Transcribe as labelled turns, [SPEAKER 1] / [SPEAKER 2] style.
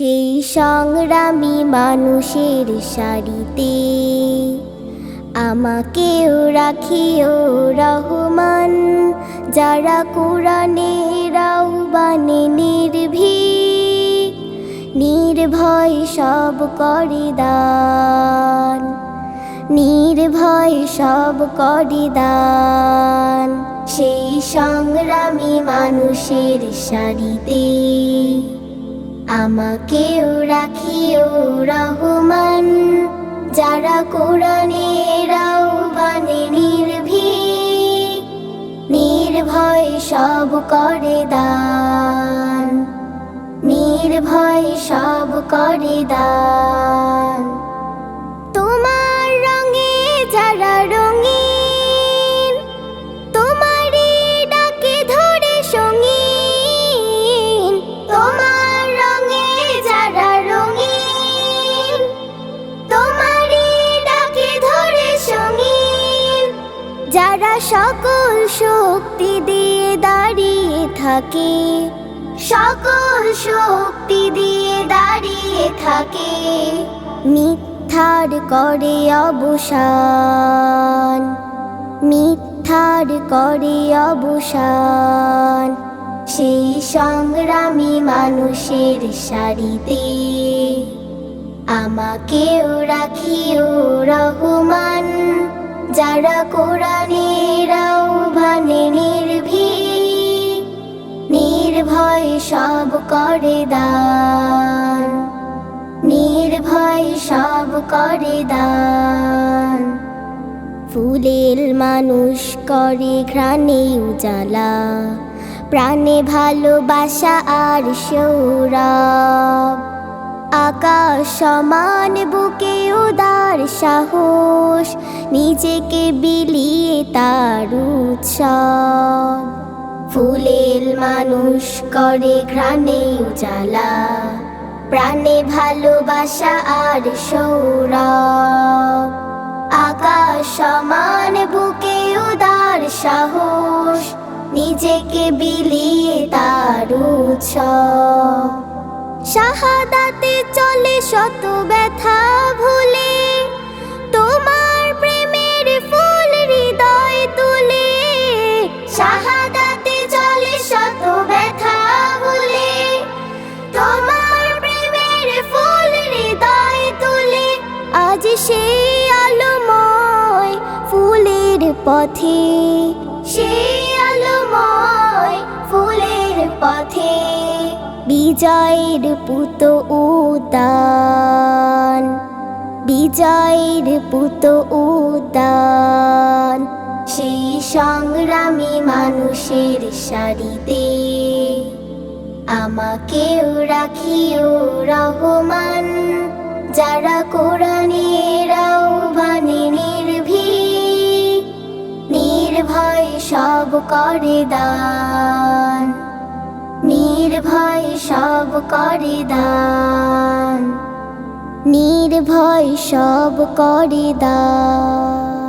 [SPEAKER 1] সেই সংগ্রামী মানুষের সারিতে আমাকেও রাখিও রহমান, যারা কোরআনের আহ্বানে নির্ভীক, নির্ভয় সব করে দান, নির্ভয় সব করে দান। সেই সংগ্রামী মানুষের সারিতে আমাকেও রাখিও রহমান, যারা কোরআনের আহ্বানে নির্ভীক, নির্ভয় সব করে দান, নির্ভয় সব করে দান। তোমার রঙে যারা রঙিন, তোমারই ডাকে ধরে সঙ্গীন। তোমার রঙে যারা রঙিন, তোমারই ডাকে ধরে সঙ্গীন। যারা সকল শক্তি দিয়ে দাঁড়িয়ে থাকে, সকল শক্তি দিয়ে দাঁড়িয়ে থাকে, মিথ্যার করে অবসান, মিথ্যার করে অবসান। সেই সংগ্রামী মানুষের সারিতে আমাকেও রাখিও রহমান, যারা কোরআনের আহ্বানে নির্ভীক, নির্ভয় সব করে দান, নির্ভয় সব করে দান। ফুলের মানুষ করে ঘ্রাণে উজালা, প্রাণে ভালোবাসা আর সৌরভ। আকাশ সমান বুকে উদার সাহস, নিজেকে বিলিয়ে তার উৎসব। ফুলের মানুষ করে ঘ্রাণে উজালা, প্রাণে ভালোবাসা আর সৌরভ। আকাশ সমান বুকে উদার সাহস, নিজেকে বিলিয়ে তার উৎসব। শাহাদাতে চলে শত ব্যথা ভুলে, তোমার প্রেমের ফুল হৃদয় তুলে। শাহাদাতে চলে শত ব্যথা ভুলে, তোমার প্রেমের ফুল হৃদয় তুলে। আজ সেই আলোময় ফুলের পথে, সেই আলোময় ফুলের পথে, বিজয়ের পুত উদ্যান, বিজয়ের পুত উদ্যান। সেই সংগ্রামী মানুষের সারিতে আমাকেও রাখিও রহমান, যারা কোরআনের আহ্বানে নির্ভীক, নির্ভয় সব করে দান, নির্ভয় সব করে দান, নির্ভয় সব করে দান।